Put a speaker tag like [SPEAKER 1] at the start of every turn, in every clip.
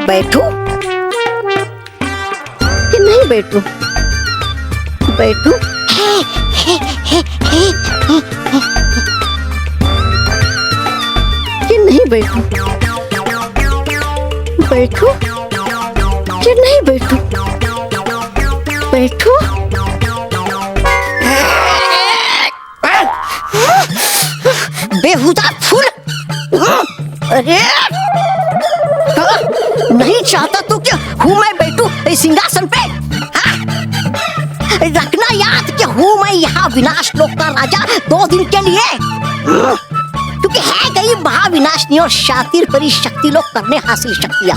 [SPEAKER 1] बैठूं कि नहीं बैठूं? बैठूं कि नहीं बैठूं? बैठूं कि नहीं बैठूं? बैठूं बेहुदा फूल। अरे नहीं चाहता तो क्या हूँ मैं बैठूं इस सिंहासन पे? रखना याद कि हूँ मैं यहाँ विनाश लोक का राजा 2 दिन के लिए, क्योंकि है गई महाविनाशनी और शातिर परी शक्ति लोग करने हासिल शक्तियां।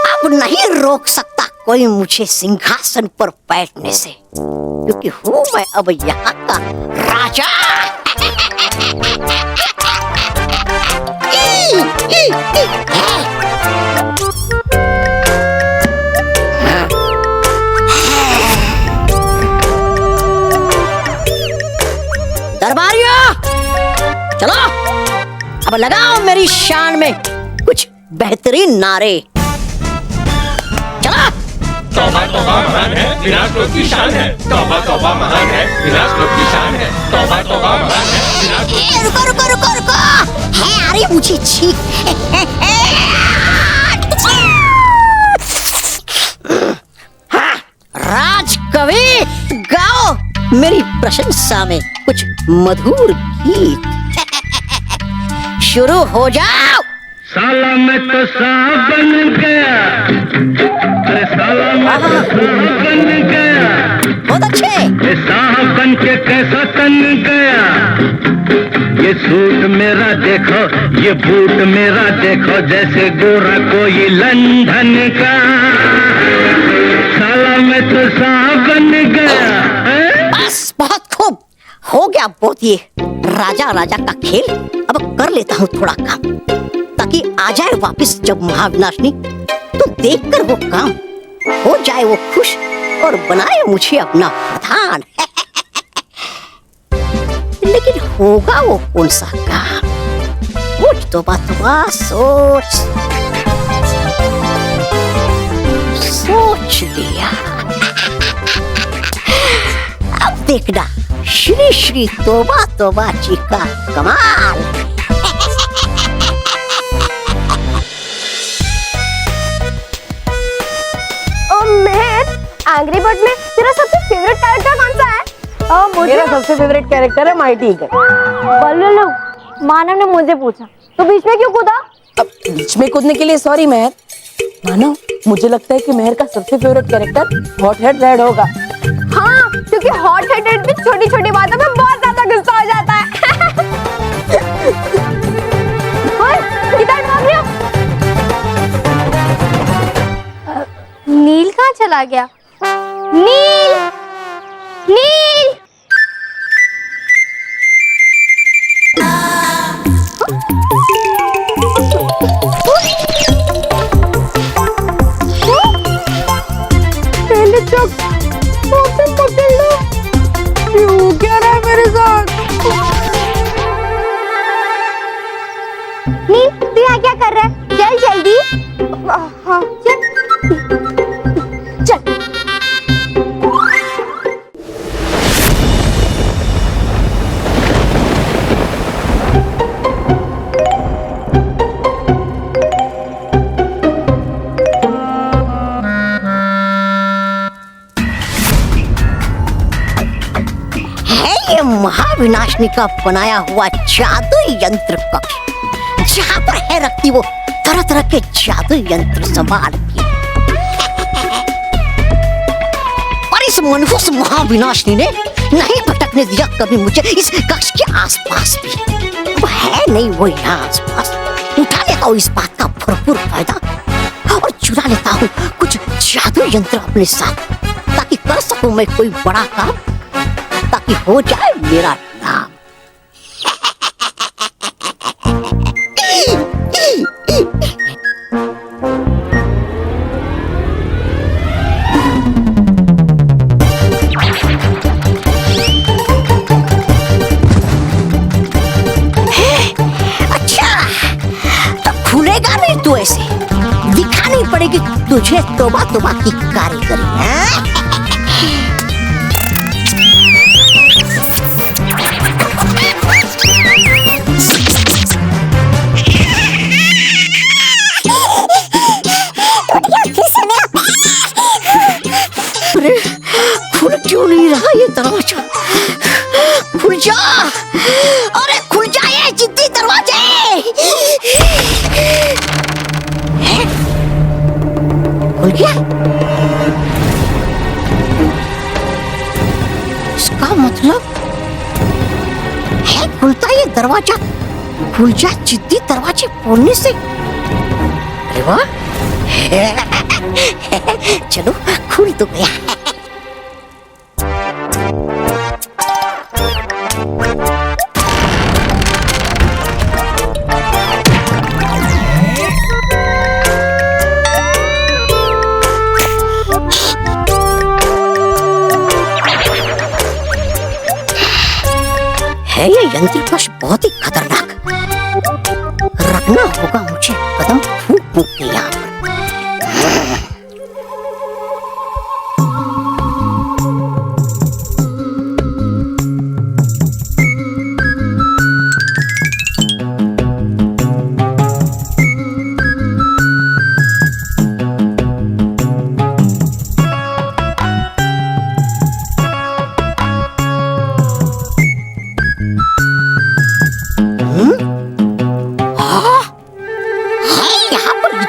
[SPEAKER 1] अब नहीं रोक सकता कोई मुझे सिंहासन पर बैठने से, क्योंकि हूँ मैं अब यहाँ का राजा। दरबारियों चलो अब लगाओ मेरी शान में कुछ बेहतरीन नारे। चलो।
[SPEAKER 2] तौबा तौबा महान है विनाश लोक की शान है। तौबा तौबा महान है विनाश लोक की शान है। तौबा तौबा महान है विनाश लोक की।
[SPEAKER 1] रुको रुको रुको रुको, है अरे मुझे छी। राजकवि गाओ मेरी प्रशंसा में कुछ मधुर गीत। शुरू हो जाओ।
[SPEAKER 3] साला मैं तो सांप बन गया, अरे साला मैं तो सांप बन गया।
[SPEAKER 1] बहुत अच्छे।
[SPEAKER 3] सांप बन के कैसा तन गया। ये सूट मेरा देखो, ये बूट मेरा देखो, जैसे गोरा कोई लंदन का। साला मैं तो सांप बन गया।
[SPEAKER 1] बस बहुत खूब हो गया। बहुत ये राजा राजा का खेल। अब कर लेता हूँ थोड़ा काम, ताकि आ जाए वापस जब महाविनाशनी तो देखकर वो काम हो जाए वो खुश और बनाए मुझे अपना प्रधान। लेकिन होगा वो कौन सा काम? कुछ तो बात सोच लिया। अब देखना श्री श्री तोबा तोबा जी का कमाल।
[SPEAKER 4] एंग्री बर्ड में तेरा सबसे फेवरेट कैरेक्टर कौन सा है?
[SPEAKER 5] मेरा सबसे फेवरेट कैरेक्टर है माइटी ईगल।
[SPEAKER 4] बल्लू मानव ने मुझे पूछा तो बीच में क्यों कूदा?
[SPEAKER 5] अब बीच में कूदने के लिए सॉरी मेहर। मानो मुझे लगता है कि मेहर का सबसे favourite character hot head red होगा।
[SPEAKER 4] हाँ, क्योंकि हॉट हेडेड भी छोटी छोटी बातों में बहुत ज्यादा गुस्सा हो जाता है। किधर भाग रहे हो? नील कहाँ चला गया? नील, नील। पहले चुप, पकड़ लो। क्यों क्या रहा है मेरे साथ? नील, तू यहाँ क्या कर रहा है? चल जल्दी। हाँ, चल। चल।
[SPEAKER 1] ये महाविनाशनी का बनाया हुआ जादू यंत्र कक्ष, जहाँ पर है रखती वो तरह तरह के जादू यंत्र संभाल के। और इस मनहूस महाविनाशनी ने नहीं भटकने दिया कभी मुझे इस कक्ष के आसपास भी। वो है नहीं वो यहाँ आसपास। उठा लेता हूँ इस बात का भरपूर फायदा और चुरा लेता हूँ कुछ जादू यंत्र अपने साथ, ताकि कर सकूं मैं कोई बड़ा काम, ताकि हो जाए मेरा नाम। अच्छा, तो खुलेगा नहीं तू ऐसे दिखानी पड़ेगी तुझे तौबा तौबा की कारीगरी। हाँ? अरे खुल क्यों नहीं रहा ये दरवाजा? खुल जा, अरे खुल जा ये जिद्दी दरवाजे। हैं? खुल गया? इसका मतलब है खुलता ये दरवाजा। खुल जा जिद्दी दरवाजे खोलने से। अरे वाह, चलो खुल तो गया। है ये यंत्र कश बहुत ही खतरनाक। रखना होगा मुझे कदम फूक फूक के यहाँ पर।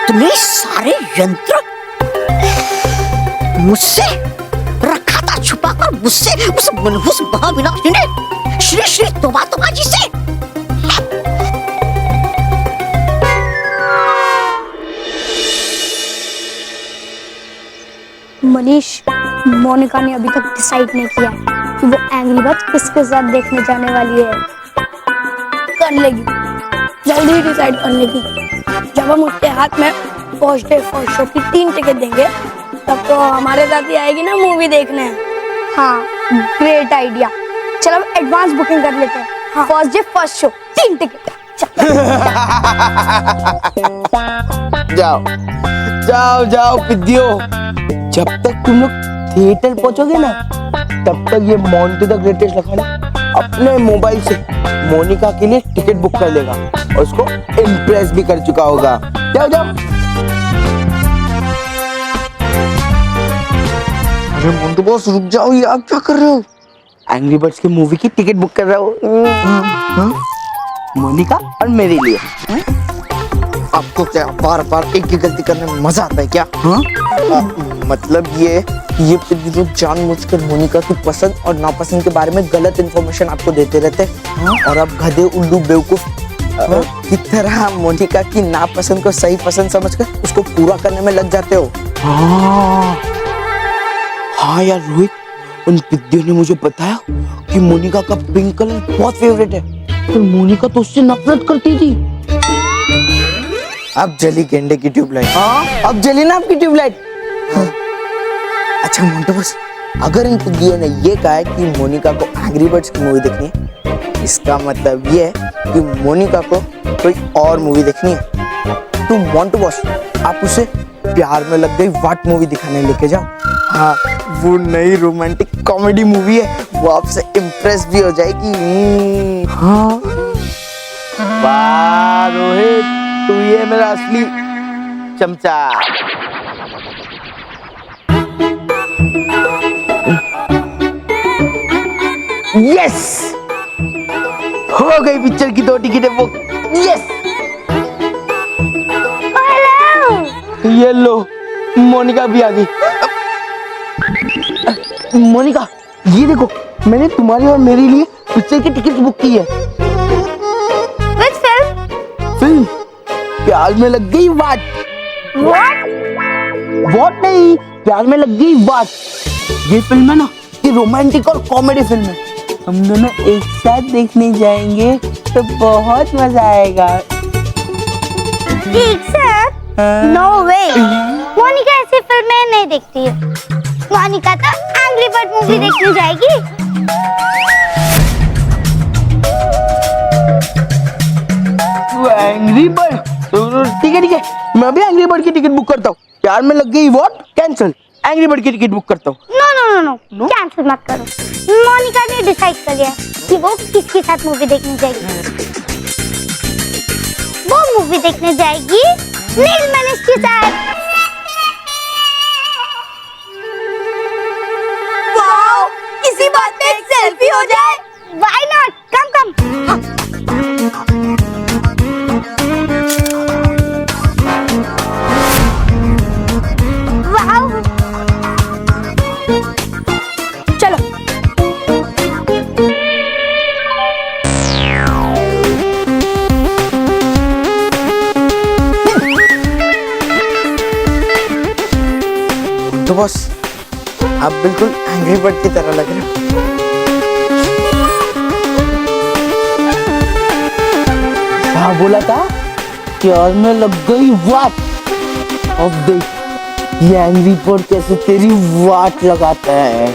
[SPEAKER 1] इतने सारे यंत्र मुझसे रखा था छुपाकर, मुझसे उस मनहूस महाविनाशी ने श्री श्री तौबा तौबा जी से।
[SPEAKER 6] मनीष, मोनिका ने अभी तक डिसाइड नहीं किया कि वो एंग्री बर्ड्स किसके साथ देखने जाने वाली है। कर लेगी, जल्दी ही डिसाइड कर लेगी। जब हम उसके हाथ में फर्स्ट डे फर्स्ट शो की 3 टिकट देंगे तब तो हमारे साथ ही आएगी ना मूवी देखने। हाँ, ग्रेट आइडिया। चलो अब एडवांस बुकिंग कर लेते हैं। हाँ, first day first show 3 ticket.
[SPEAKER 7] जाओ जाओ जाओ पिद्दियो, जब तक तुम लोग थिएटर पहुंचोगे ना तब तक ये मोंटू द ग्रेटेस्ट लखानी अपने मोबाइल से मोनिका के लिए टिकट बुक कर लेगा और उसको इम्प्रेस भी कर चुका होगा। जाओ जाओ। अरे मोंटू बॉस रुक जाओ, ये आप क्या कर रहे हो? एंग्री बर्ड्स की मूवी की टिकट बुक कर रहा हो मोनिका और मेरे लिए। आपको क्या बार बार एक ही गलती करने में मजा आता है क्या? मतलब ये तो जानबूझकर मोनिका की पसंद और नापसंद के बारे में गलत इन्फॉर्मेशन आपको देते रहते हैं और आप गधे उल्लू बेवकूफ की तरह मोनिका की नापसंद को सही पसंद समझकर उसको पूरा करने में लग जाते हो। हाँ यार रोहित, उन पिद्दियों ने मुझे बताया कि मोनिका का पिंक कलर बहुत फेवरेट है, पर मोनिका तो उससे नफरत करती थी। अब जली गेंडे की ट्यूबलाइट। हाँ, अब जली ना आपकी ट्यूबलाइट। अच्छा मोंटू बॉस, अगर इन पिद्दियों ने ये कहा है कि मोनिका को एंग्री बर्ड्स की मूवी देखनी है, इसका मतलब ये है कि मोनिका को कोई और मूवी देखनी है। तो मोंटू बॉस, आप उसे प्यार में लग गई वाट मूवी दिखाने लेके जाओ। हाँ, वो नई रोमांटिक कॉमेडी मूवी है, वो आपसे इम्प्रेस भी हो जाएगी। हाँ वाह रोहित, तू ये मेरा असली चमचा। यस, हो गई पिक्चर की 2 टिकटें बुक। यस, ये लो मोनिका भी आ गई। मोनिका ये देखो, मैंने तुम्हारी और मेरे लिए पिक्चर की टिकट बुक की है।
[SPEAKER 6] Which film?
[SPEAKER 7] फिल्म प्यार में लग गई वाट। वॉट नहीं, प्यार में लग गई वाट। ये फिल्म है ना, ये रोमांटिक और कॉमेडी फिल्म है। हम दोनों एक साथ देखने जाएंगे तो बहुत मजा आएगा।
[SPEAKER 6] एक साथ? No way! मोनिका ऐसी फिल्में नहीं देखती है। मोनिका तो एंग्री बर्ड मूवी देखने जाएगी।
[SPEAKER 7] तू एंग्री बर्ड? ठीक है ठीक है, मैं भी एंग्री बर्ड की टिकट बुक करता हूँ। यार में लग गई वॉट, कैंसिल। एंग्री बर्ड की टिकट बुक करता हूँ।
[SPEAKER 6] No no no no, cancel मत करो। मोनिका ने डिसाइड कर लिया कि वो किसके साथ मूवी देखने जाएगी। वो मूवी देखने जाएगी नील मनीष के साथ।
[SPEAKER 5] वाओ, इसी बात पे एक सेल्फी हो जाए।
[SPEAKER 6] Why not? Come come. Wow. चलो।
[SPEAKER 7] तो बस आप बिल्कुल एंग्री बर्ड की तरह लग रहे हो। क्या बोला था कि और में लग गई वाट। अब देख ये एंग्री बर्ड कैसे तेरी वाट लगाता है।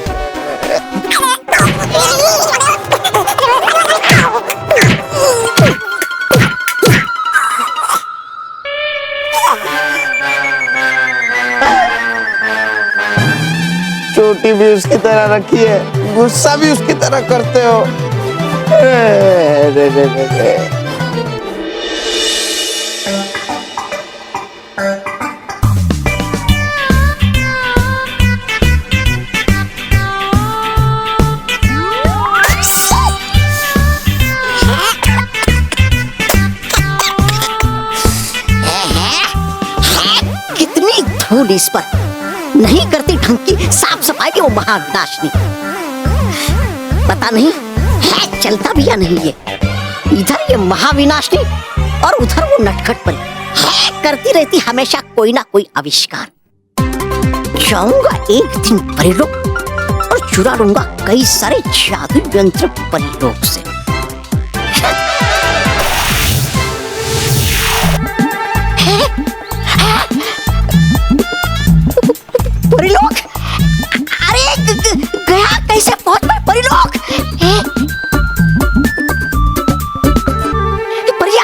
[SPEAKER 7] चोटी भी उसकी तरह रखी है, गुस्सा भी उसकी तरह करते हो। रे रे रे रे।
[SPEAKER 1] कितनी धूल इस पर, नहीं करती ढंग की साफ सफाई की वो महाविनाशनी। पता नहीं है चलता भी या नहीं ये। इधर ये महाविनाशनी और उधर वो नटखट परी है, करती रहती हमेशा कोई ना कोई आविष्कार। जाऊंगा एक दिन परिलोक और चुरा लूंगा कई सारे जादू यंत्र परिलोक से। परिलोक, अरे गया कैसे पहुंच पाए परिलोक? परिया,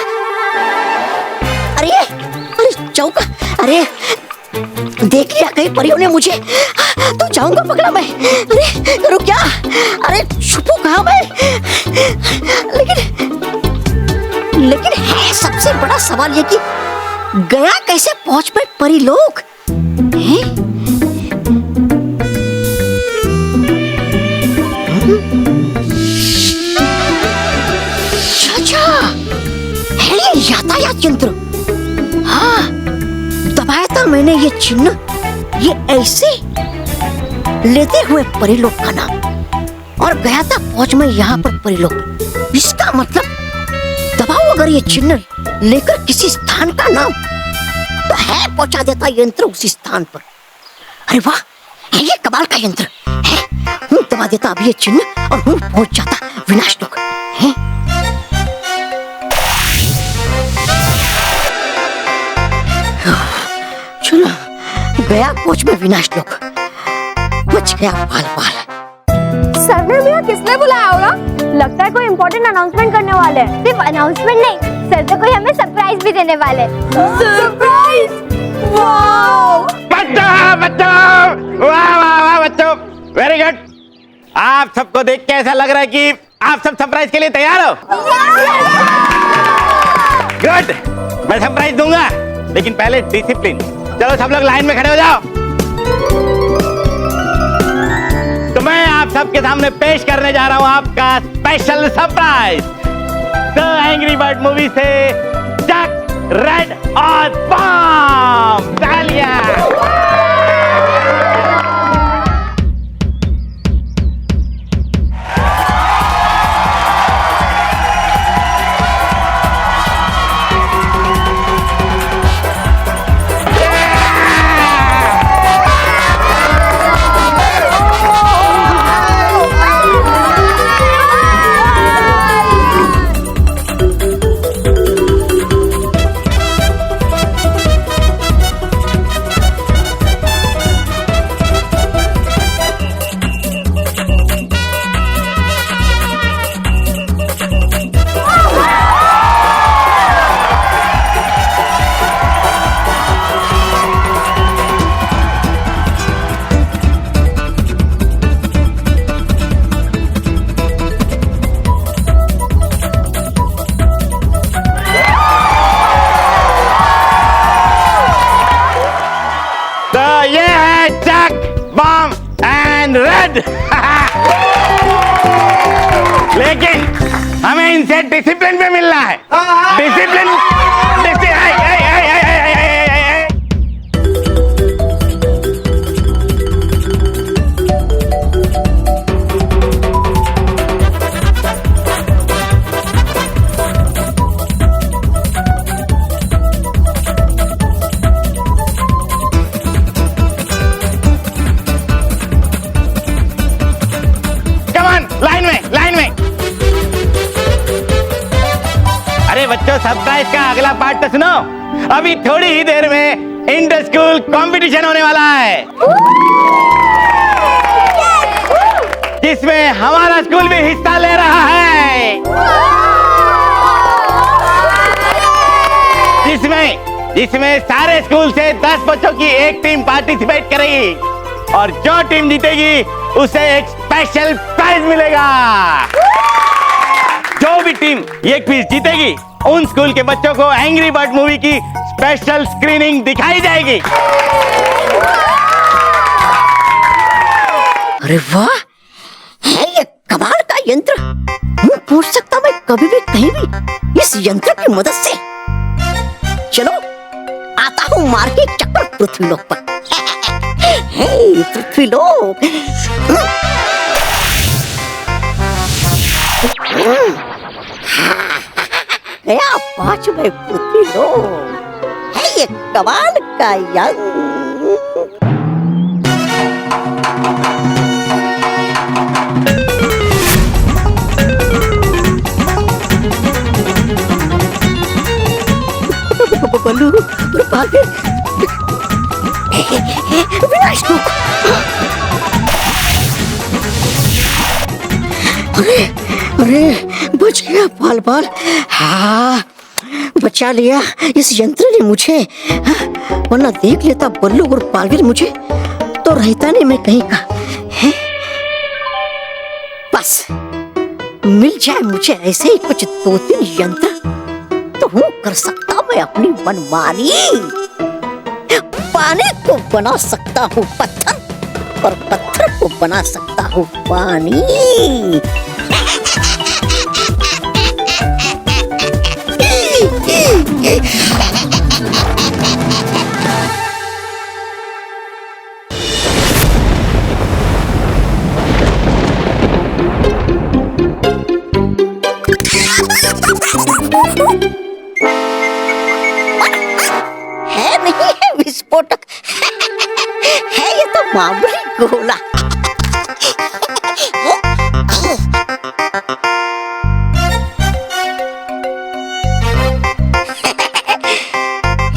[SPEAKER 1] अरे चौका, अरे देख लिया कहीं परियों ने मुझे, तो जाऊंगा पकड़ा मैं। अरे करूं क्या? अरे छुपू कहाँ मैं? लेकिन है सबसे बड़ा सवाल ये कि गया कैसे पहुंच पाए परिलोक? अच्छा है ये यातायात यंत्र। हाँ, दबाया था मैंने ये चिन्ह, ये ऐसे लेते हुए परिलोक का नाम, और गया था पहुंच में यहाँ पर परिलोक। इसका मतलब दबाओ अगर ये चिन्ह लेकर किसी स्थान का नाम, तो है पहुंचा देता यंत्र उसी स्थान पर। अरे वाह, है ये कमाल का यंत्र है। हूँ दबा देता अब ये चिन्ह और हूँ पहुंच जाता विनाश लोक है। चलो गया पहुंच में विनाश लोक, बच गया पाल पाल।
[SPEAKER 4] सर ने भैया किसने बुलाया होगा? लगता है कोई इम्पोर्टेंट अनाउंसमेंट करने वाले हैं।
[SPEAKER 6] सिर्फ अनाउंसमेंट नहीं, सर तो कोई हमें सरप्राइज भी देने वाले।
[SPEAKER 4] सरप्राइज! वाओ!
[SPEAKER 8] बच्चों बच्चों, वाह वाह वाह बच्चों, वेरी गुड। आप सबको देख के ऐसा लग रहा है कि आप सब सरप्राइज के लिए तैयार हो। गुड, मैं सरप्राइज दूंगा, लेकिन पहले डिसिप्लिन। चलो सब लोग लाइन में खड़े हो जाओ। तो मैं आप सबके सामने पेश करने जा रहा हूं आपका special surprise, the angry bird movie से जक, रेड और बॉम। तालियां। गुड। लेकिन हमें इनसे डिसिप्लिन भी मिलना है। डिसिप्लिन लाइन में। अरे बच्चों, सरप्राइज का अगला पार्ट तो सुनो। अभी थोड़ी ही देर में इंटर स्कूल कंपटीशन होने वाला है, जिसमें हमारा स्कूल भी हिस्सा ले रहा है। जिसमें सारे स्कूल से 10 बच्चों की एक टीम पार्टिसिपेट करेगी और जो टीम जीतेगी उसे एक स्पेशल प्राइज मिलेगा। जो भी टीम ये क्विज जीतेगी उन स्कूल के बच्चों को एंग्री बर्ड मूवी की स्पेशल स्क्रीनिंग दिखाई जाएगी।
[SPEAKER 1] अरे वाह, है ये कमाल का यंत्र। मैं पूछ सकता मैं कभी भी कहीं भी इस यंत्र की मदद से। चलो आता हूँ मार के चक्कर पृथ्वीलोक पर। हे पृथ्वीलोक, गया 5वें पृथ्वीलोक। है ये कमाल का यंत्र। बल्लू भागे, विनाश को। अरे बच गया बाल बाल। हाँ, बचा लिया इस यंत्र ने मुझे, वरना देख लेता बल्लू और पागल मुझे तो रहता नहीं मैं कहीं का। बस मिल जाए मुझे ऐसे ही कुछ 2-3 यंत्र तो हूँ कर सकता मैं अपनी मनमानी। पानी को बना सकता हूँ पत्थर और पत्थर को बना सकता हूँ पानी। है नहीं है विस्फोटक, है ये तो मामूली गोला।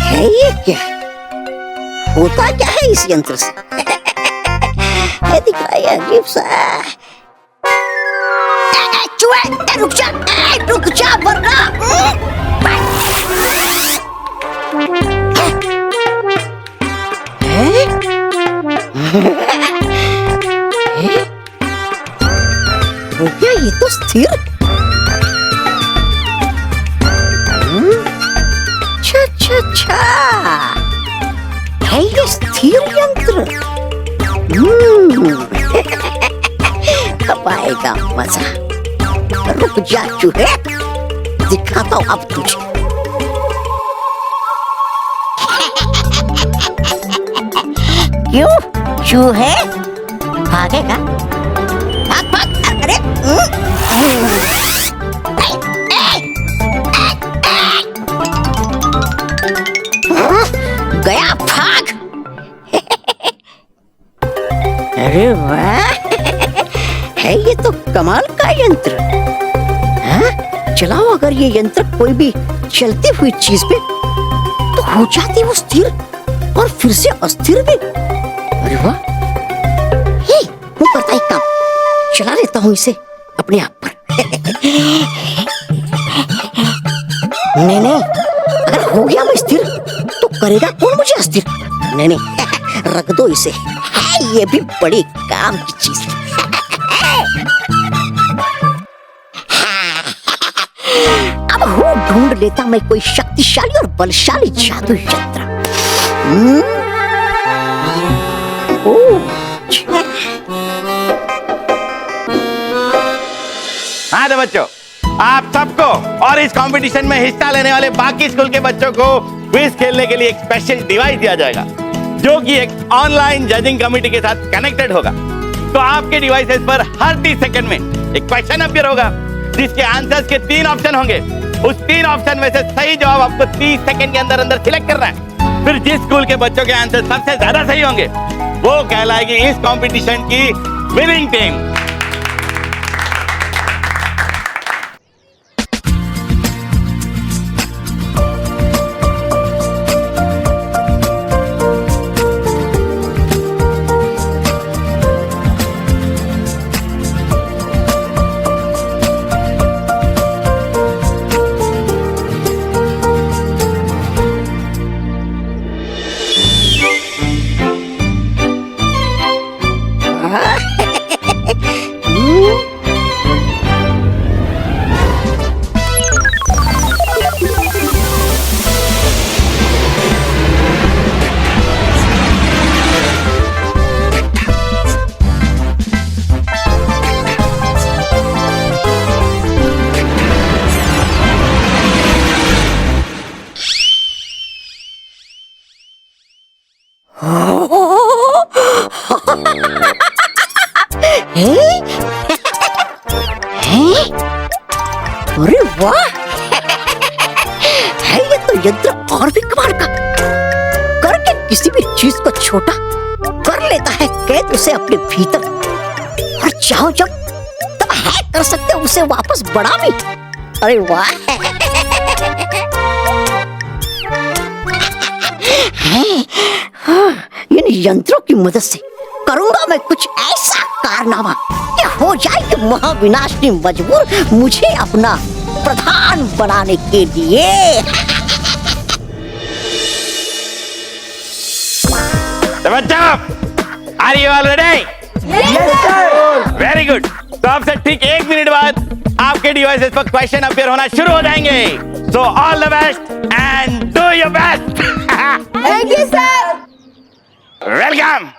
[SPEAKER 1] है ये क्या? होता क्या है इस यंत्र से? है दिख रहा है अजीब सा। चूहे, रुक जा वरना। हो गया ये तो स्थिर। अच्छा, है ये स्थिर यंत्र। कब आएगा मजा? रुक जा चूहे, दिखाता हूँ अब तुझे। क्यों चूहे भागेगा? भाग। अरे गया भाग। अरे वाह, है ये तो कमाल का यंत्र। हाँ? चलाओ, अगर ये यंत्र कोई भी चलती हुई चीज पे तो हो जाती वो स्थिर और फिर से अस्थिर भी। अरे वाह, वो करता एक काम, चला लेता हूँ इसे अपने आप पर। नहीं, अगर हो गया मैं स्थिर तो करेगा कौन मुझे अस्थिर? नहीं, रख दो इसे। ये भी बड़ी काम की चीज है। अब हो ढूंढ लेता मैं कोई शक्तिशाली और बलशाली जादू यंत्र।
[SPEAKER 8] है बच्चों, आप सबको और इस कंपटीशन में हिस्सा लेने वाले बाकी स्कूल के बच्चों को क्विज खेलने के लिए एक स्पेशल डिवाइस दिया जाएगा, जो कि एक ऑनलाइन जजिंग कमेटी के साथ कनेक्टेड होगा। तो आपके डिवाइसेस पर हर 30 सेकंड में एक क्वेश्चन अपीयर होगा, जिसके आंसर्स के 3 ऑप्शन होंगे। उस 3 ऑप्शन में से सही जवाब आपको 30 सेकंड के अंदर अंदर सिलेक्ट करना है। फिर जिस स्कूल के बच्चों के आंसर सबसे ज्यादा सही होंगे, वो कहलाएगी इस कंपटीशन की विनिंग टीम।
[SPEAKER 1] अरे वाह, है ये तो यंत्र और भी कमाल का। करके किसी भी चीज को छोटा कर लेता है कैद उसे अपने भीतर, और चाहो जब तब हैक कर सकते उसे वापस बड़ा भी। अरे वाह, इन यंत्रों की मदद से करूंगा मैं कुछ ऐसा कारनामा कि हो जाएगी महाविनाशनी मजबूर मुझे अपना प्रधान बनाने के लिए।
[SPEAKER 8] तो बच्चों, are you all ready?
[SPEAKER 4] Yes sir.
[SPEAKER 8] Very good. तो अब से ठीक 1 मिनट बाद आपके डिवाइसेस पर क्वेश्चन अपीयर होना शुरू हो जाएंगे। So all the best and do your best.
[SPEAKER 4] Thank you sir.
[SPEAKER 8] Welcome.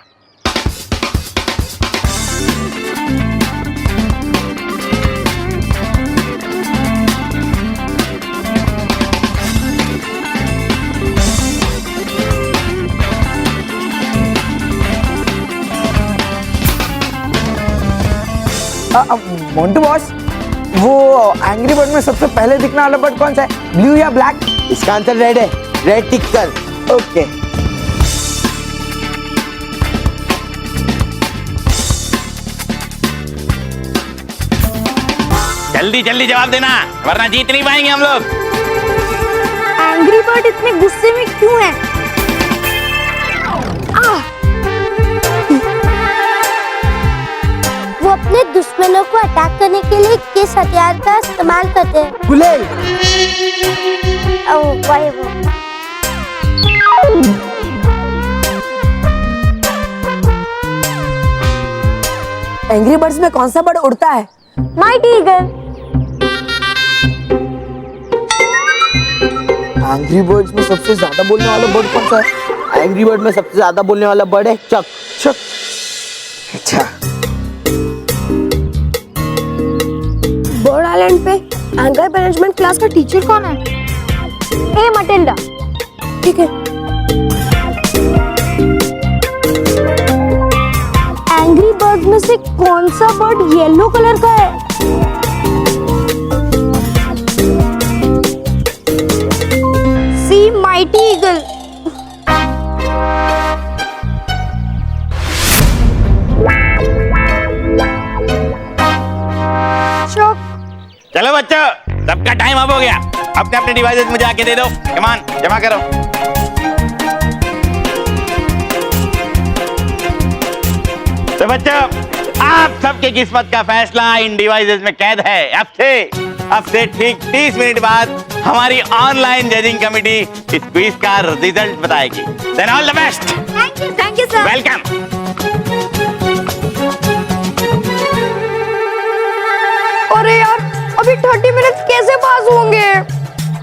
[SPEAKER 4] Montu boss, वो एंग्री बर्ड में सबसे पहले दिखने वाला बर्ड कौन सा है, ब्लू या ब्लैक?
[SPEAKER 7] इसका आंसर रेड है, रेड टिक कर।
[SPEAKER 4] ओके।
[SPEAKER 8] जल्दी जल्दी जवाब देना, वरना जीत नहीं पाएंगे हम लोग।
[SPEAKER 6] एंग्री बर्ड इतने गुस्से में क्यों है? वो अपने दुश्मनों को अटैक करने के लिए किस हथियार का इस्तेमाल करते हैं?
[SPEAKER 4] गुलेल।
[SPEAKER 6] वही वो।
[SPEAKER 5] एंग्री बर्ड्स में कौन सा बर्ड उड़ता है?
[SPEAKER 6] Mighty eagle.
[SPEAKER 7] एंग्री बर्ड्स में सबसे ज्यादा बोलने वाला बर्ड कौन सा है? एंग्री बर्ड में सबसे ज्यादा बोलने वाला बर्ड है चक।
[SPEAKER 4] चक।
[SPEAKER 7] अच्छा,
[SPEAKER 6] बर्ड आइलैंड पे एंगर मैनेजमेंट क्लास का टीचर कौन है? ए मटिल्डा। ठीक है। एंग्री बर्ड में से कौन सा बर्ड येलो कलर का है? सी माइटी ईगल।
[SPEAKER 8] चलो बच्चों, सबका टाइम अब हो गया। अपने अपने डिवाइसेस मुझे आके दे दो। कम ऑन, जमा करो। तो बच्चों, आप सबके किस्मत का फैसला इन डिवाइसेस में कैद है। अब से ठीक 30 मिनट बाद हमारी ऑनलाइन जजिंग कमेटी इस क्विज का रिजल्ट बताएगी। Then all the best.
[SPEAKER 6] Thank you sir.
[SPEAKER 8] Welcome.
[SPEAKER 6] अरे यार, अभी 30 मिनट्स कैसे पास होंगे?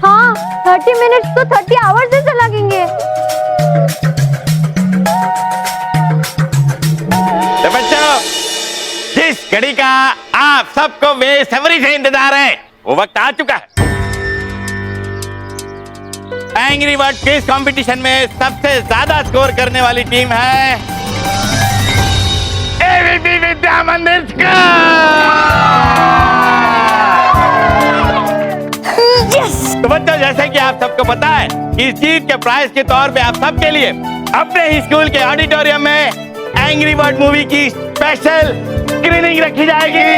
[SPEAKER 6] हाँ, 30 मिनट्स तो 30 आवर्स जैसे लगेंगे।
[SPEAKER 8] तो बच्चों, जिस घड़ी का आप सबको बेसब्री से इंतजार है, वो वक्त आ चुका है। एंग्री बर्ड क्विज कंपटीशन में सबसे ज्यादा स्कोर करने वाली टीम है एबीपी विद्या मंदिर तो बच्चों, जैसे कि आप सबको पता है कि इस जीत के प्राइज के तौर पे आप सबके लिए अपने ही स्कूल के ऑडिटोरियम में एंग्री बर्ड मूवी की स्पेशल स्क्रीनिंग रखी जाएगी।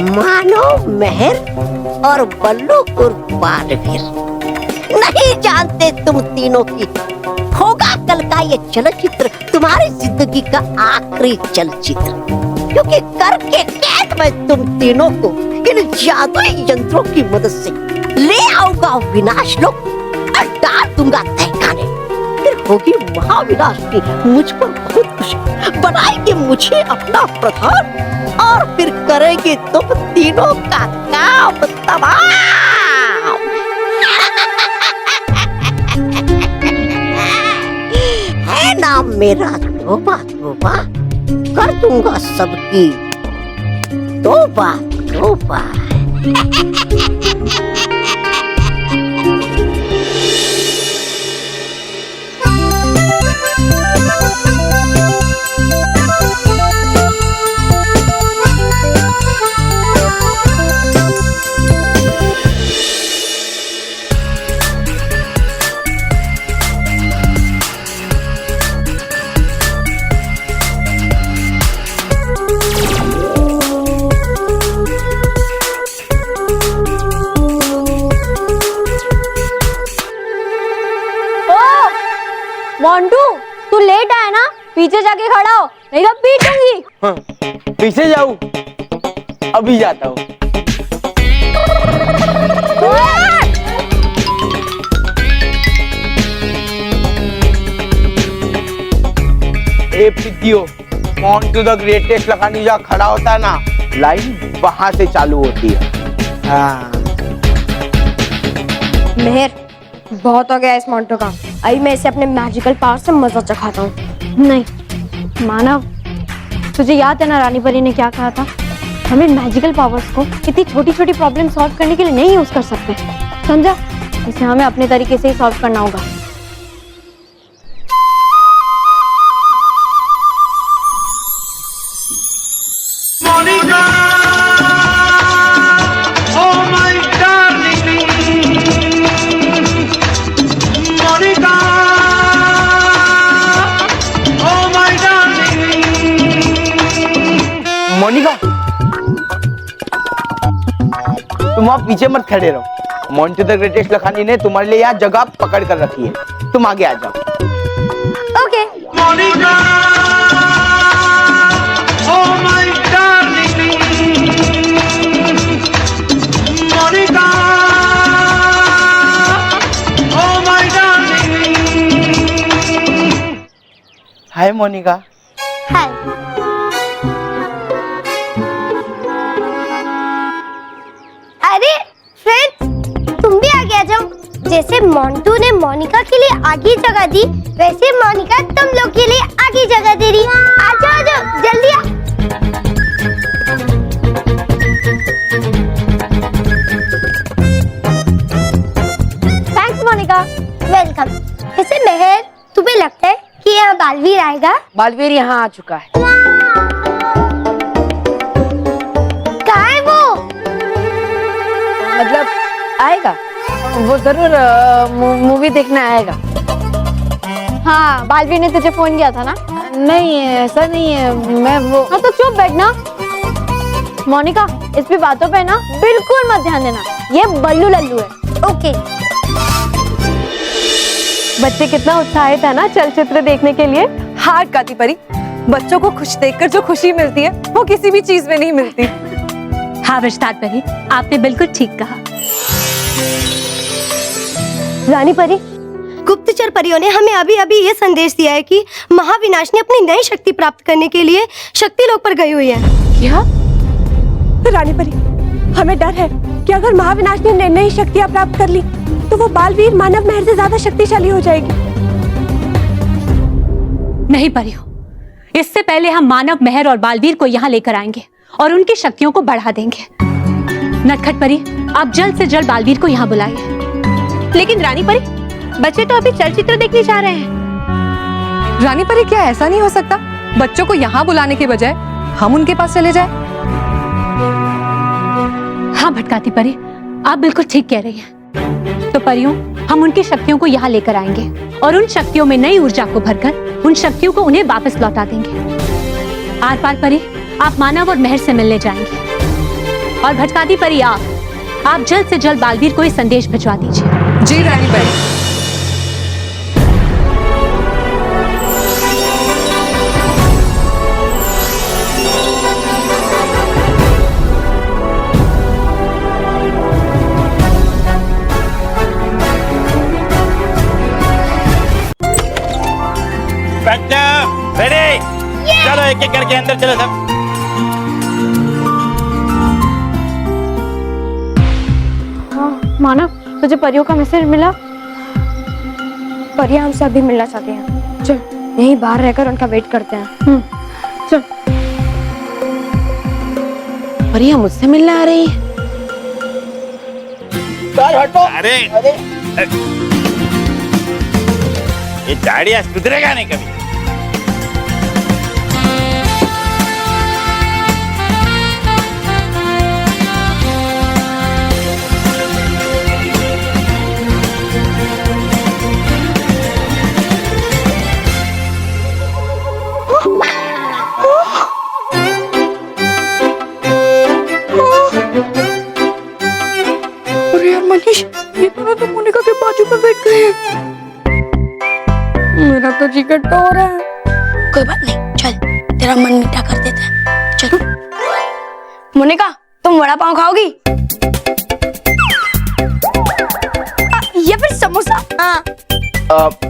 [SPEAKER 1] मानो मेहर और बल्लू उर्फ बालवीर, नहीं जानते तुम तीनों की होगा कल का ये चलचित्र तुम्हारी जिंदगी का आखिरी चलचित्र, क्योंकि करके कैद में तुम तीनों को इन जादुई यंत्रों की मदद से ले आऊंगा विनाश लोक और डाल दूंगा तहखाने। फिर होगी महाविनाश की मुझ पर बहुत खुशी, बनाएगी मुझे अपना प्रधान और फिर करेंगे तुम तीनों का काम तमाम। है नाम मेरा तोबा तोबा, कर दूंगा सबकी तोबा तोबा।
[SPEAKER 9] मोंटू, तू लेट आया ना, पीछे जाके खड़ा हो, नहीं तो पीटूंगी।
[SPEAKER 7] हाँ, पीछे जाऊं? अभी जाता हूँ। ए पिटियो, मोंटू द ग्रेटेस्ट लखानी जहाँ खड़ा होता है ना, लाइन वहां से चालू होती है। हाँ।
[SPEAKER 6] मेहर, बहुत हो गया इस मोंटू का। अभी मैं इसे अपने मैजिकल पावर से मजा चखाता हूँ।
[SPEAKER 9] नहीं मानव, तुझे याद है ना रानी परी ने क्या कहा था? हमें मैजिकल पावर्स को इतनी छोटी छोटी प्रॉब्लम सॉल्व करने के लिए नहीं यूज कर सकते, समझा? इसे हमें अपने तरीके से ही सॉल्व करना होगा।
[SPEAKER 7] मोनिका, तुम आप पीछे मत खड़े रहो। मोंटू द ग्रेटेस्ट लखानी ने तुम्हारे लिए यहाँ जगह पकड़ कर रखी है, तुम आगे आ जाओ।
[SPEAKER 6] Okay.
[SPEAKER 3] Monica, oh my darling, Monica, oh my darling।
[SPEAKER 7] Hi Monica.
[SPEAKER 6] Hi. अरे फ्रेंड्स, तुम भी आगे आ जाओ। जैसे मोंटू ने मोनिका के लिए आगे जगह दी, वैसे मोनिका तुम लोग के लिए आगे जगह दे रही। आ जाओ जल्दी आ।
[SPEAKER 9] थैंक्स मोनिका।
[SPEAKER 6] वेलकम। वैसे मेहर, तुम्हें लगता है कि यहाँ बालवीर आएगा?
[SPEAKER 5] बालवीर यहाँ आ चुका है।
[SPEAKER 6] कहाँ है वो?
[SPEAKER 5] मतलब आएगा, वो जरूर मूवी देखने आएगा।
[SPEAKER 9] हाँ, बालवीर ने तुझे फोन किया था ना?
[SPEAKER 5] नहीं ऐसा नहीं है, मैं वो।
[SPEAKER 9] हाँ तो चुप बैठना। मोनिका, इस भी बातों पे ना बिल्कुल मत ध्यान देना, ये बल्लू लल्लू है।
[SPEAKER 6] ओके।
[SPEAKER 10] बच्चे कितना उत्साहित है ना चलचित्र देखने के लिए। हाँ काती परी, बच्चों को खुश देखकर जो खुशी मिलती है वो किसी भी चीज में नहीं मिलती।
[SPEAKER 11] हाँ विस्तार परी, आपने बिल्कुल ठीक कहा।
[SPEAKER 6] रानी परी, गुप्तचर परियों ने हमें अभी अभी ये संदेश दिया है कि महाविनाशिनी अपनी नई शक्ति प्राप्त करने के लिए शक्ति लोक पर गई हुई है।
[SPEAKER 10] क्या? रानी परी, हमें डर है कि अगर महाविनाशिनी ने नई शक्तियाँ प्राप्त कर ली तो वो बालवीर मानव महर से ज्यादा शक्तिशाली हो जाएगी।
[SPEAKER 11] नहीं परियों, इससे पहले हम मानव, मेहर और बालवीर को यहाँ लेकर आएंगे और उनकी शक्तियों को बढ़ा देंगे। नटखट परी, आप जल्द से जल्द बालवीर को यहाँ बुलाइए।
[SPEAKER 10] लेकिन रानी परी, बच्चे तो अभी चलचित्र देखने जा रहे हैं। रानी परी, क्या ऐसा नहीं हो सकता? बच्चों को यहाँ बुलाने के बजाय हम उनके पास चले जाएं?
[SPEAKER 11] हाँ भटकाती परी, आप बिल्कुल ठीक कह रही हैं। तो परियों, हम उनकी शक्तियों को यहाँ लेकर आएंगे और उन शक्तियों में नई ऊर्जा को भरकर उन शक्तियों को उन्हें वापस लौटा देंगे। आर पार परी, आप मानव और मेहर से मिलने जाएंगे और भटकाती परी, आप जल्द से जल्द बालवीर को ये संदेश भिजवा दीजिए।
[SPEAKER 10] जी रानी परी।
[SPEAKER 8] रेडी, चलो एक एक करके अंदर चलो सब।
[SPEAKER 9] मानव, तुझे परियों का मैसेज मिला? परियां हमसे अभी मिलना चाहती हैं। चल यहीं बाहर रहकर उनका वेट करते हैं। चल।
[SPEAKER 5] परियां मुझसे मिलने आ रही है।
[SPEAKER 8] अरे ये दाढ़ी आज सुधरेगा नहीं कभी।
[SPEAKER 6] मनीष, ये तो मोनिका के बाजू में बैठ गए हैं। मेरा तो जी कट्टा हो रहा है। कोई बात नहीं, चल तेरा मन मीठा कर देते हैं। चलो। मोनिका, तुम वड़ा पाव खाओगी? या फिर समोसा? हाँ।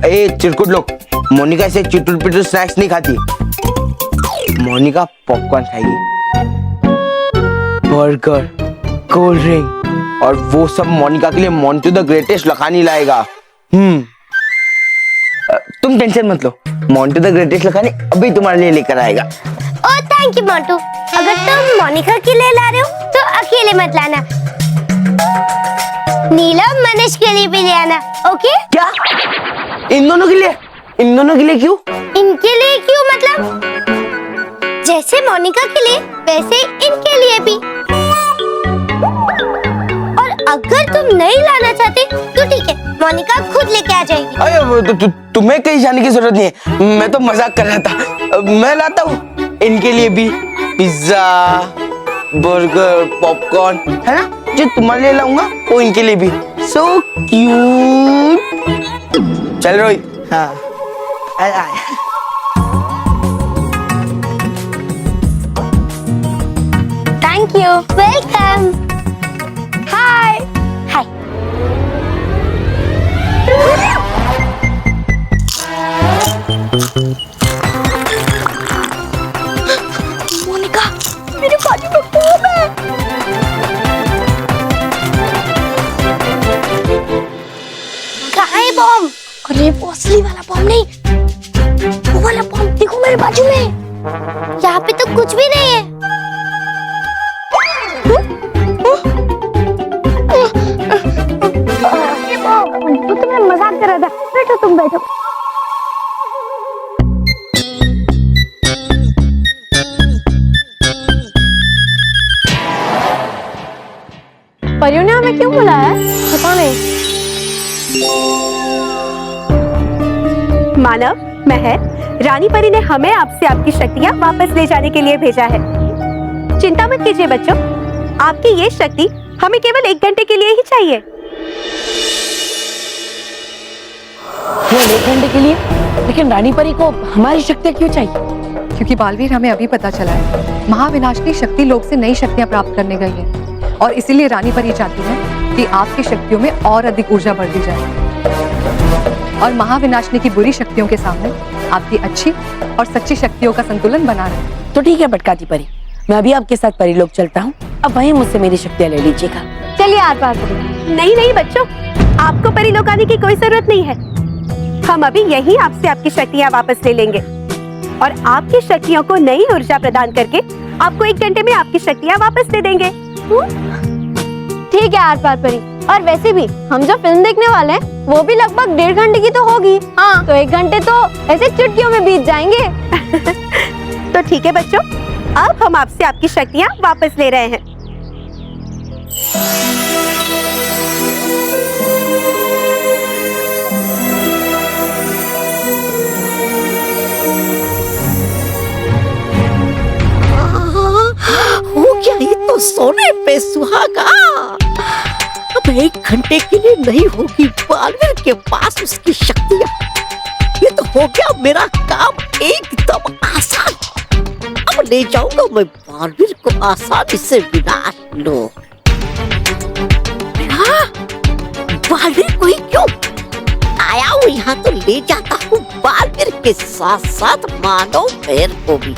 [SPEAKER 7] ए चिरकुट लोग, मोनिका से चिटुट पिटुट स्नैक्स नहीं खाती। मोनिका पॉपकॉर्न खाएगी, बर्गर, कोल्ड ड्रिंक, और वो सब मोनिका के लिए मोंटू द ग्रेटेस्ट लखानी लाएगा। तुम टेंशन मत लो, मोंटू द ग्रेटेस्ट लखानी अभी तुम्हारे लिए लेकर आएगा।
[SPEAKER 6] Oh thank you Montu. अगर तुम मोनिका के लिए ला रहे हो तो अकेले मत लाना, नीलम मनीष के लिए भी ले आना, ओके?
[SPEAKER 7] क्या? इन दोनों के लिए? इन दोनों के लिए क्यों?
[SPEAKER 6] इनके लिए क्यों मतलब जैसे मोनिका के लिए वैसे इनके लिए भी। अगर तुम नहीं लाना चाहते तो ठीक है, मोनिका खुद लेके आ जाएगी।
[SPEAKER 7] अरे तुम्हें कहीं जाने की जरूरत नहीं है, मैं तो मजाक कर रहा था। मैं लाता हूँ इनके लिए भी पिज्जा, बर्गर, पॉपकॉर्न, है ना? जो तुम्हारे लिए लाऊंगा वो इनके लिए भी। So cute. चल रोहित। हाँ
[SPEAKER 6] थैंक यू। वेलकम। हाय हाय। मोनिका, मेरे बाजू में बॉम है। कहाँ है बॉम? अरे वो असली वाला बॉम नहीं, वो वाला बॉम देखो मेरे बाजू में। यहाँ पे तो कुछ भी नहीं है। तो मैं मजाक कर रहा था। बैठो, तुम बैठो।
[SPEAKER 9] परियों ने हमें क्यों बुलाया है? पता नहीं।
[SPEAKER 10] मानव, मेहर, रानी परी ने हमें आपसे आपकी शक्तियां वापस ले जाने के लिए भेजा है। चिंता मत कीजिए बच्चों, आपकी ये शक्ति हमें केवल 1 घंटे के लिए ही चाहिए।
[SPEAKER 5] केवल 1 घंटे के लिए? लेकिन रानी परी को हमारी शक्तियाँ क्यों चाहिए?
[SPEAKER 10] क्योंकि बालवीर, हमें अभी पता चला है महाविनाशिनी शक्ति लोक से नई शक्तियां प्राप्त करने गई है और इसीलिए रानी परी चाहती है कि आपकी शक्तियों में और अधिक ऊर्जा बढ़ दी जाए और महाविनाशिनी की बुरी शक्तियों के सामने आपकी अच्छी और सच्ची शक्तियों का संतुलन बना रहे।
[SPEAKER 5] तो ठीक है भटकाती परी, मैं अभी आपके साथ परीलोक चलता हूँ। अब वहीं मुझसे मेरी शक्तियाँ ले लीजिएगा।
[SPEAKER 9] चलिए आर पार करिए।
[SPEAKER 10] नहीं नहीं बच्चों, आपको परीलोक आने की कोई जरूरत नहीं है। हम अभी यहीं आपसे आपकी शक्तियां वापस ले लेंगे।
[SPEAKER 12] और आपकी शक्तियों को नई ऊर्जा प्रदान करके आपको 1 घंटे में आपकी शक्तियाँ वापस दे देंगे।
[SPEAKER 9] ठीक है आर पार परी, और वैसे भी हम जो फिल्म देखने वाले हैं वो भी लगभग 1.5 घंटे की तो होगी। हाँ, तो 1 घंटे तो ऐसे चुटकियों में बीत जाएंगे।
[SPEAKER 12] तो ठीक है बच्चों, अब हम आपसे आपकी शक्तियाँ वापस ले रहे हैं।
[SPEAKER 1] हो गया ये तो सोने पे सुहागा। अब 1 घंटे के लिए नहीं होगी बालवीर के पास उसकी शक्तियाँ। ये तो हो गया मेरा काम एकदम आसान। अब ले जाऊंगा मैं बालवीर को आसानी से विनाश लो। बालवीर को ही क्यों आया हूँ यहाँ, तो ले जाता हूँ बालवीर के साथ साथ मानव पैर को भी।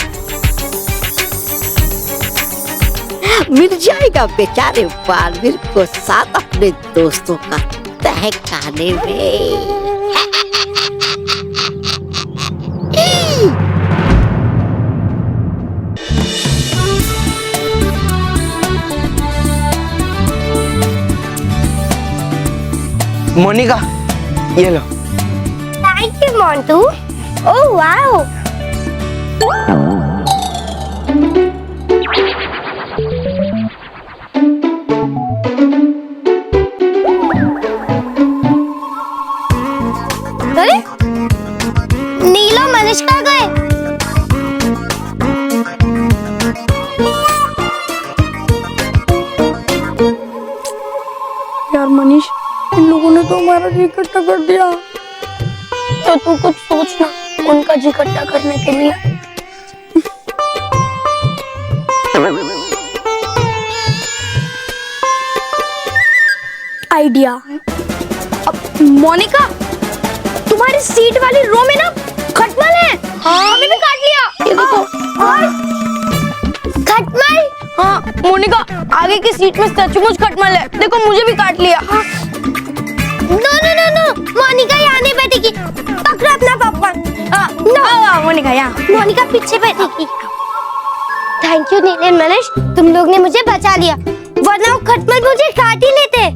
[SPEAKER 1] मिल जाएगा बेचारे बालवीर को साथ अपने दोस्तों का तहखाने में।
[SPEAKER 7] मोनिका, ये लो।
[SPEAKER 6] Thank you Montu. Oh wow. अरे नीला मनीष कहाँ गए? यार मनीष, इन लोगों ने तो हमारा जी इकट्ठा कर दिया। तो तू कुछ सोच ना उनका जी इकट्ठा करने के लिए। आइडिया। अब मोनिका, तुम्हारी सीट वाली रो में ना खटमल है। हाँ, हमें भी काट लिया। ये देखो। खटमल? हाँ मोनिका, आगे की सीट में सचमुच खटमल है। देखो मुझे भी काट लिया। नो, मोनिका यहाँ नहीं बैठेगी। पकड़ो अपना पॉपकॉर्न। नो मोनिका यहाँ। मोनिका पीछे बैठेगी। Thank you Neel and Manish, तुम लोग ने मुझे बचा लिया, वरना वो खटमल मुझे काट ही लेते।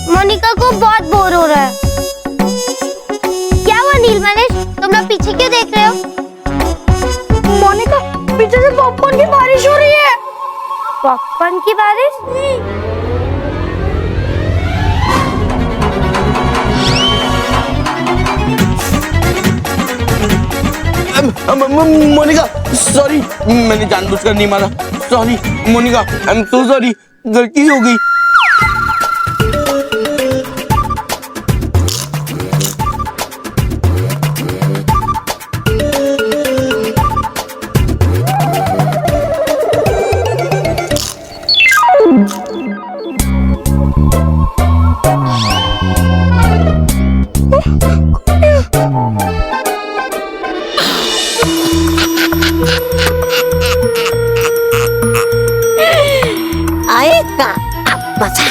[SPEAKER 6] मोनिका को बहुत बोर हो रहा है। क्या हुआ नील मनीष, तुम लोग पीछे क्यों देख रहे हो? मोनिका, पीछे से पॉपकॉर्न की बारिश हो रही है। पॉपकॉर्न की बारिश?
[SPEAKER 7] मोनिका सॉरी, मैंने जानबूझकर नहीं मारा। Sorry Monica, I am so sorry, गलती हो गई।
[SPEAKER 1] आएगा अब मजा।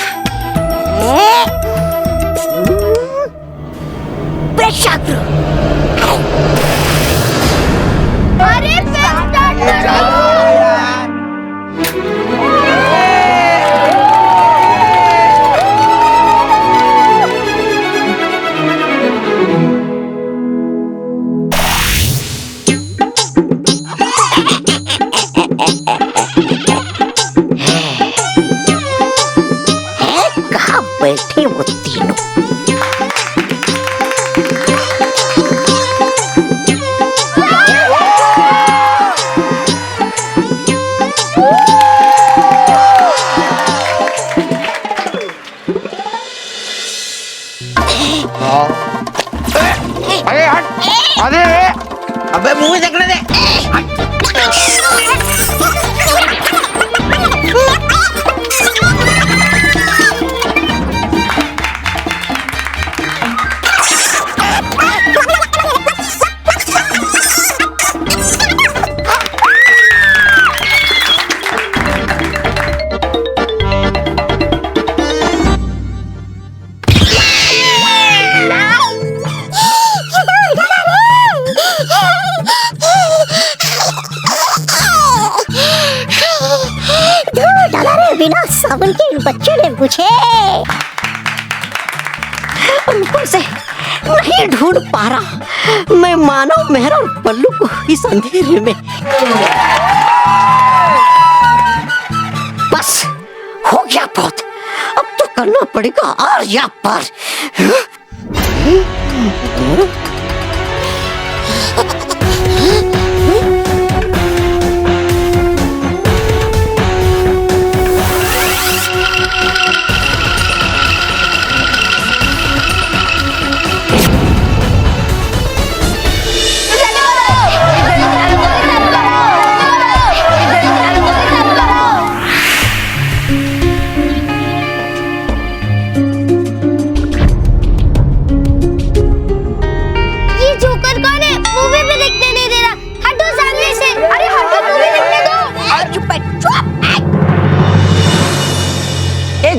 [SPEAKER 1] बेशक।
[SPEAKER 6] अरे
[SPEAKER 1] कहाँ बैठे वो तीनों?
[SPEAKER 7] अरे हट, अरे अबे मूवी देखने दे।
[SPEAKER 1] बिना साबुन के इन बच्चों ने मुझे ऊपर से नहीं ढूंढ पा रहा। मैं मानव, मेहर और पल्लू को इस अंधेरे में बस हो गया बहुत। अब तो करना पड़ेगा और या पर।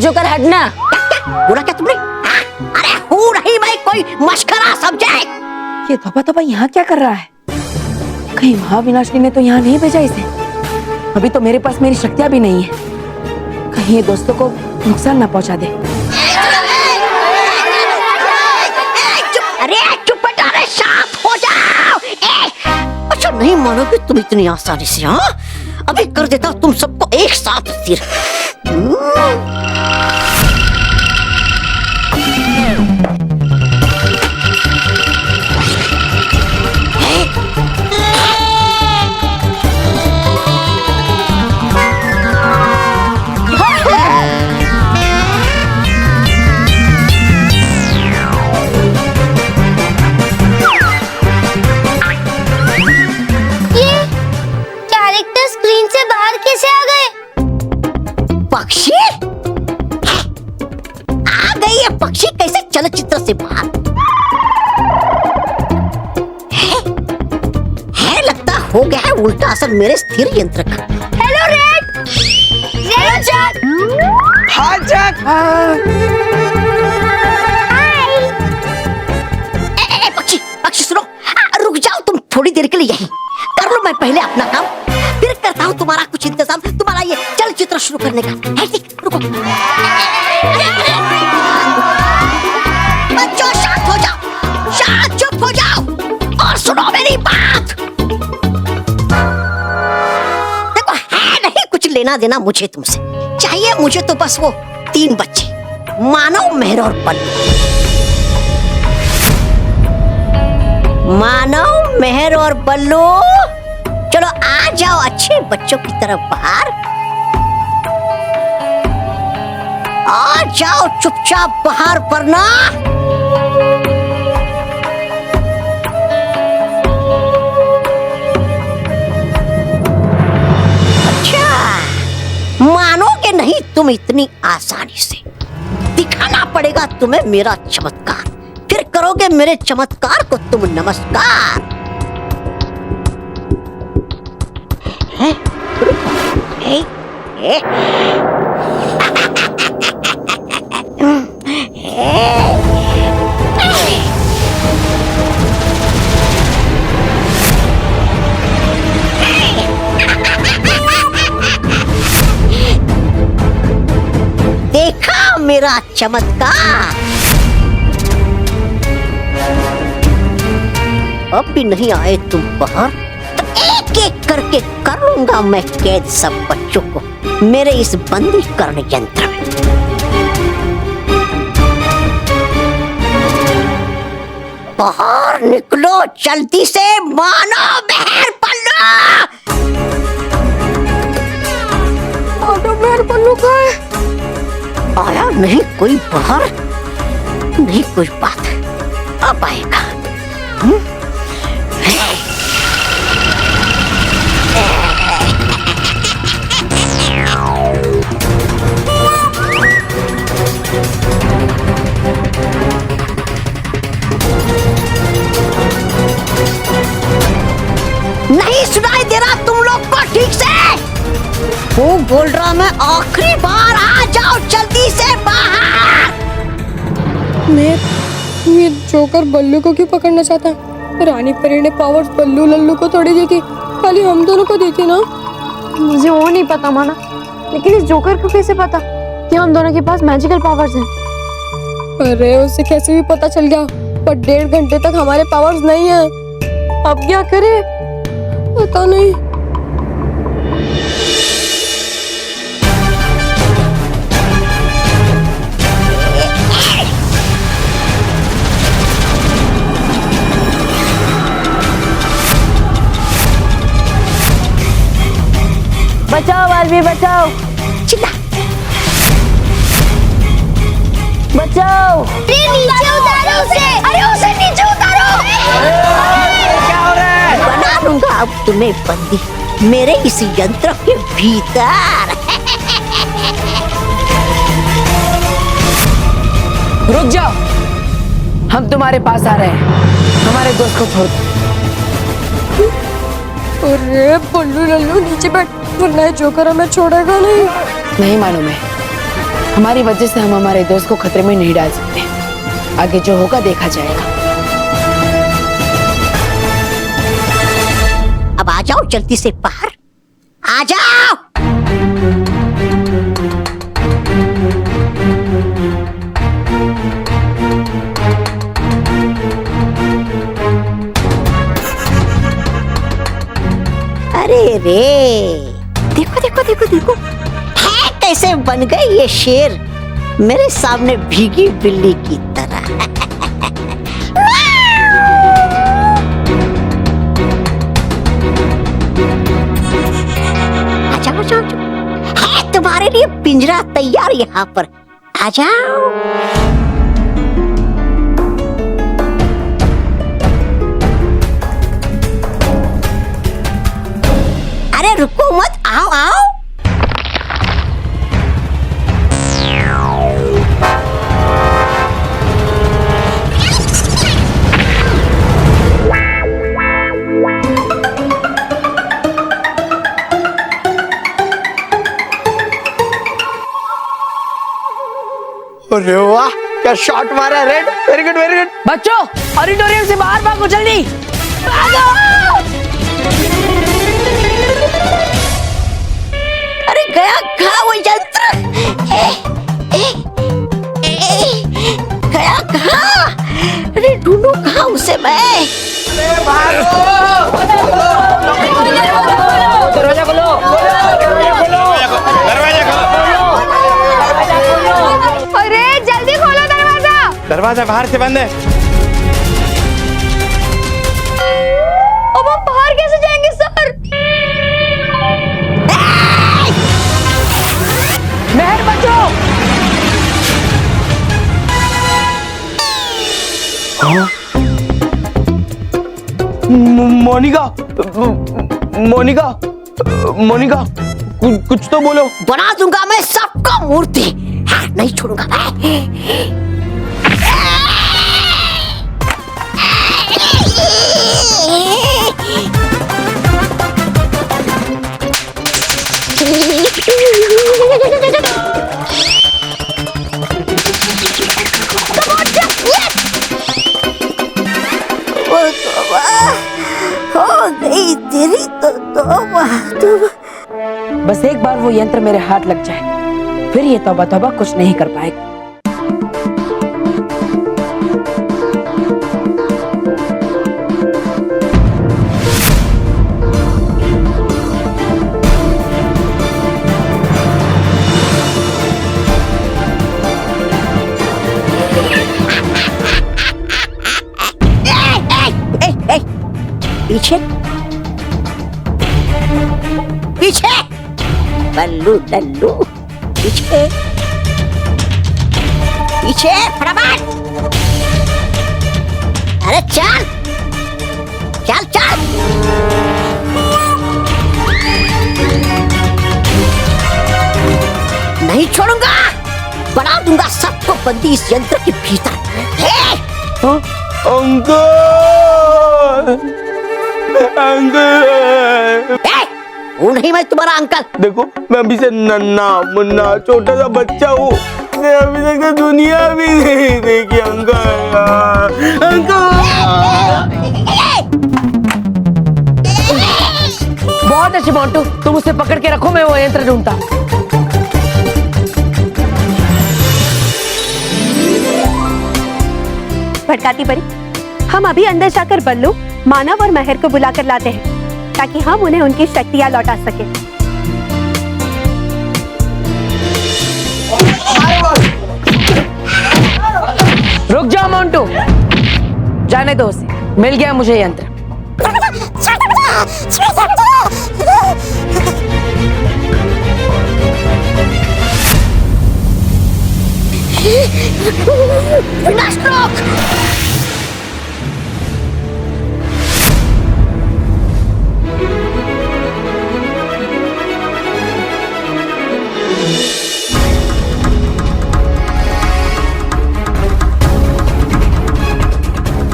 [SPEAKER 5] जोकर हटना।
[SPEAKER 1] बोला क्या तुमने? अरे हूँ नहीं मैं कोई मशकरा सब्जेक्ट।
[SPEAKER 5] ये धोपा धोपा यहाँ क्या कर रहा है? कहीं महाविनाशनी ने तो यहाँ नहीं भेजा इसे। अभी तो मेरे पास मेरी शक्तियाँ भी नहीं है, कहीं ये दोस्तों को नुकसान ना पहुँचा दे।
[SPEAKER 1] अरे चुप बेटा, शांत हो जाओ। अच्छा नहीं मानोगे तुम इतनी आसानी से? हाँ अभी कर देता हूँ तुम सबको एक साथ सिर। पक्षी आ गई है। पक्षी कैसे चलचित्र से बाहर है लगता हो गया है उल्टा असर मेरे स्थिर यंत्र का। Hello Red. Hello Jack.
[SPEAKER 4] हाँ जैक।
[SPEAKER 1] पक्षी पक्षी सुनो, रुक जाओ तुम थोड़ी देर के लिए यहीं कर लो। मैं पहले अपना काम, फिर करता हूँ तुम्हारा कुछ इंतजाम, तुम्हारा ये चलचित्र शुरू करने का है। ठीक रुको। बच्चों शांत हो जाओ, शांत चुप हो जाओ और सुनो मेरी बात। देखो है नहीं कुछ लेना देना मुझे तुमसे, चाहिए मुझे तो बस वो 3 बच्चे, मानव, मेहर और पल्लू। मानव, मेहर और बल्लू, चलो आ जाओ अच्छे बच्चों की तरफ बाहर। आ जाओ चुपचाप बाहर वरना अच्छा मानोगे नहीं तुम इतनी आसानी से। दिखाना पड़ेगा तुम्हें मेरा चमत्कार, फिर करोगे मेरे चमत्कार को तुम नमस्कार। है? देखा मेरा चमत्कार? अब भी नहीं आए तुम बाहर तो एक एक करके कर लूंगा मैं कैद सब बच्चों को मेरे इस बंदी करने यंत्र में। बाहर निकलो जल्दी से मानव, मेहर, पल्लू।
[SPEAKER 5] मानव, मेहर, पल्लू कहाँ है?
[SPEAKER 1] आया नहीं कोई बाहर? नहीं कोई बात, अब आएगा। नहीं सुनाई दे रहा तुम लोग को ठीक से? वो बोल रहा मैं आखिरी बार, आ जाओ जल्दी से बाहर।
[SPEAKER 13] ये जोकर बल्लू को क्यों पकड़ना चाहता है? रानी परी ने पावर्स बल्लू लल्लू को थोड़ी दी थी, खाली हम दोनों को दी थी ना।
[SPEAKER 9] मुझे वो नहीं पता माना, लेकिन इस जोकर को कैसे पता कि हम दोनों के पास मैजिकल पावर्स हैं?
[SPEAKER 13] अरे उसे कैसे भी पता चल गया, पर 1.5 घंटे तक हमारे पावर्स नहीं है। अब क्या करें पता नहीं।
[SPEAKER 5] बचाओ बारबी बचाओ,
[SPEAKER 1] चिल्ला।
[SPEAKER 5] बचाओ।
[SPEAKER 6] नीचे उतारो उसे। अरे उसे नीचे उतारो।
[SPEAKER 4] क्या हो रहा है?
[SPEAKER 1] बना लूंगा अब तुम्हें बंदी मेरे इस यंत्र के भीतर।
[SPEAKER 5] रुक जाओ, हम तुम्हारे पास आ रहे हैं, हमारे दोस्त को छोड़ दो।
[SPEAKER 13] अरे बल्लू लल्लू नीचे बैठ, वरना ये जोकर हमें छोड़ेगा नहीं।
[SPEAKER 5] नहीं मालूम है, हमारी वजह से हम हमारे दोस्त को खतरे में नहीं डाल सकते। आगे जो होगा देखा जाएगा।
[SPEAKER 1] अब आ जाओ जल्दी से बाहर, आ जाओ। अरे रे, देखो देखो देखो देखो, है कैसे बन गई ये शेर मेरे सामने भीगी बिल्ली की तरह। आजाओ आजाओ, है तुम्हारे लिए पिंजरा तैयार यहाँ पर, आ जाओ। अरे रुको मत, आओ आओ।
[SPEAKER 7] अरे वाह, क्या शॉट मारा है red. Very good very good.
[SPEAKER 5] बच्चों ऑडिटोरियम से बाहर भागो जल्दी।
[SPEAKER 1] अरे गया कहाँ वो यंत्र? गया कहाँ? अरे ढूंढूं कहाँ उसे मैं?
[SPEAKER 4] दरवाजा खोलो।
[SPEAKER 9] अरे जल्दी खोलो दरवाजा।
[SPEAKER 8] दरवाजा बाहर से बंद है।
[SPEAKER 9] अब हम बाहर कैसे जाएंगे सर?
[SPEAKER 5] मेहर बचो।
[SPEAKER 7] मोनिका, मोनिका, मोनिका, कुछ तो बोलो।
[SPEAKER 1] बना दूंगा मैं सबका मूर्ति, हाँ, नहीं छोड़ूंगा मैं। हो गई तेरी तो
[SPEAKER 5] बस एक बार वो यंत्र मेरे हाथ लग जाए, फिर ये तौबा तौबा कुछ नहीं कर पाएगा।
[SPEAKER 1] पीछे पीछे, बल्लू लल्लू पीछे पीछे, फटाफट। अरे चल चल चल। नहीं छोड़ूंगा, बना दूंगा सबको बंदी इस यंत्र के भीतर।
[SPEAKER 7] अंकल,
[SPEAKER 1] वो नहीं मैं तुम्हारा अंकल।
[SPEAKER 7] देखो मैं अभी से नन्ना मुन्ना छोटा सा बच्चा हूँ, मैं अभी तक तो दुनिया भी नहीं देखी अंकल। अंकल
[SPEAKER 5] बहुत अच्छे मोंटू, तुम उसे पकड़ के रखो, मैं वो यंत्र ढूंढता।
[SPEAKER 12] भटकाती परी, हम अभी अंदर जाकर बल्लू, मानव और महर को बुलाकर लाते हैं ताकि हम उन्हें उनकी शक्तियां लौटा सके।
[SPEAKER 5] रुक जाओ मोंटू, जाने दो उसे, मिल गया मुझे यंत्र।
[SPEAKER 1] विनाश रोक!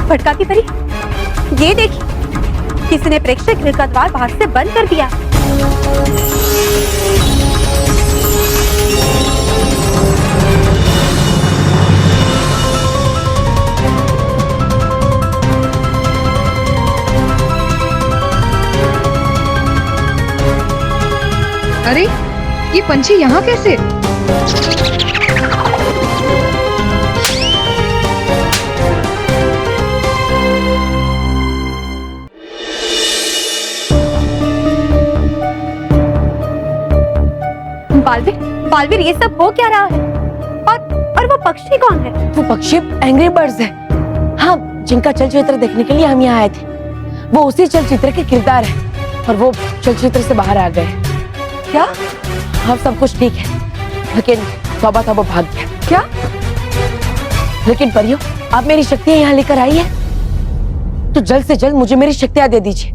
[SPEAKER 12] भटकाती परी, ये देखिए, किसी ने प्रेक्षक गृह का द्वार बाहर से बंद कर दिया।
[SPEAKER 10] अरे ये पंछी यहाँ कैसे?
[SPEAKER 12] बालवीर, बालवीर, ये सब हो क्या रहा है? और वो पक्षी कौन है?
[SPEAKER 5] वो पक्षी एंग्री बर्ड्स है। हाँ, जिनका चलचित्र देखने के लिए हम यहाँ आए थे। वो उसी चलचित्र के किरदार हैं और वो चलचित्र से बाहर आ गए।
[SPEAKER 12] क्या?
[SPEAKER 5] हाँ, सब कुछ ठीक है, लेकिन तौबा तौबा भाग गया।
[SPEAKER 12] क्या?
[SPEAKER 5] लेकिन परियों, आप मेरी शक्तियाँ यहाँ लेकर आई है, तो जल्द से जल्द मुझे मेरी शक्तियाँ दे दीजिए।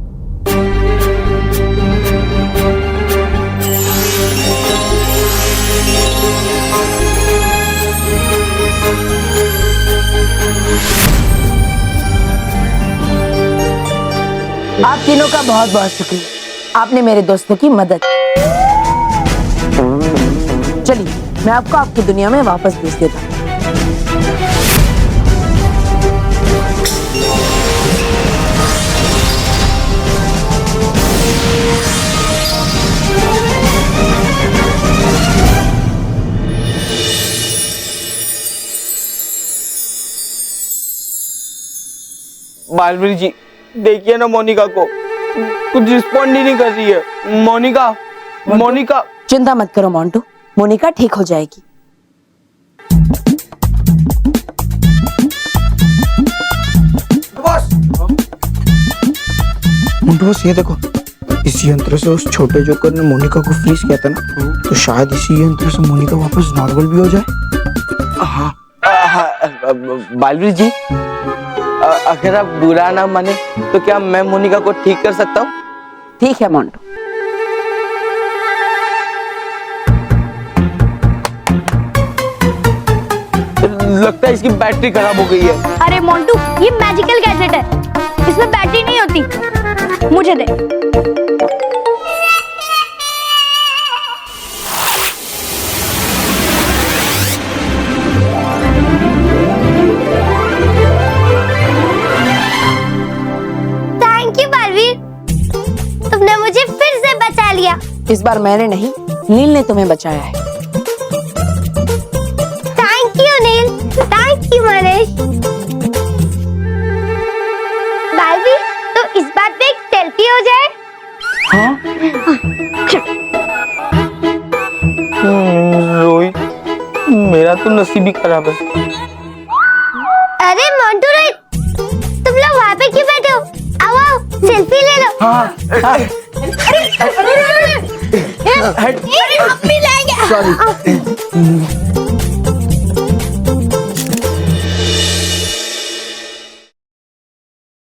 [SPEAKER 5] आप तीनों का बहुत बहुत शुक्रिया, आपने मेरे दोस्तों की मदद। चलिए, मैं आपको आपकी दुनिया में वापस भेज देता हूँ।
[SPEAKER 7] बालवीर जी, देखिए ना मोनिका को, कुछ रिस्पॉन्ड ही नहीं कर रही है। मोनिका।
[SPEAKER 5] चिंता मत करो मोंटू, मोनिका ठीक हो जाएगी।
[SPEAKER 4] मोंटू बॉस, ये देखो, इस यंत्र से उस छोटे जोकर ने मोनिका को फ्रीज किया था ना, तो शायद इसी यंत्र से मोनिका वापस नॉर्मल भी हो जाए।
[SPEAKER 7] हाँ, बालवीर जी, अगर आप बुरा ना माने तो क्या मैं मोनिका को ठीक कर सकता हूँ?
[SPEAKER 5] ठीक है मोंटू।
[SPEAKER 7] लगता है इसकी बैटरी खराब हो गई है।
[SPEAKER 9] अरे मोंटू, ये मैजिकल गैजेट है, इसमें बैटरी नहीं होती। मुझे दे।
[SPEAKER 6] थैंक यू बालवीर, तुमने मुझे फिर से बचा लिया।
[SPEAKER 5] इस बार मैंने नहीं, नील ने तुम्हें बचाया है।
[SPEAKER 6] Thank you Neel, thank you Manish. Baalveer, तो इस बात पे एक सेल्फी हो जाए।
[SPEAKER 7] रोहित, मेरा तो नसीब ही खराब है।
[SPEAKER 6] अरे मोंटू रोहित, तुम लोग वहाँ पे क्यों बैठे हो? आओ आओ, सेल्फी ले लो।
[SPEAKER 7] हाँ।
[SPEAKER 6] अरे, हम भी लेंगे।
[SPEAKER 7] सॉरी।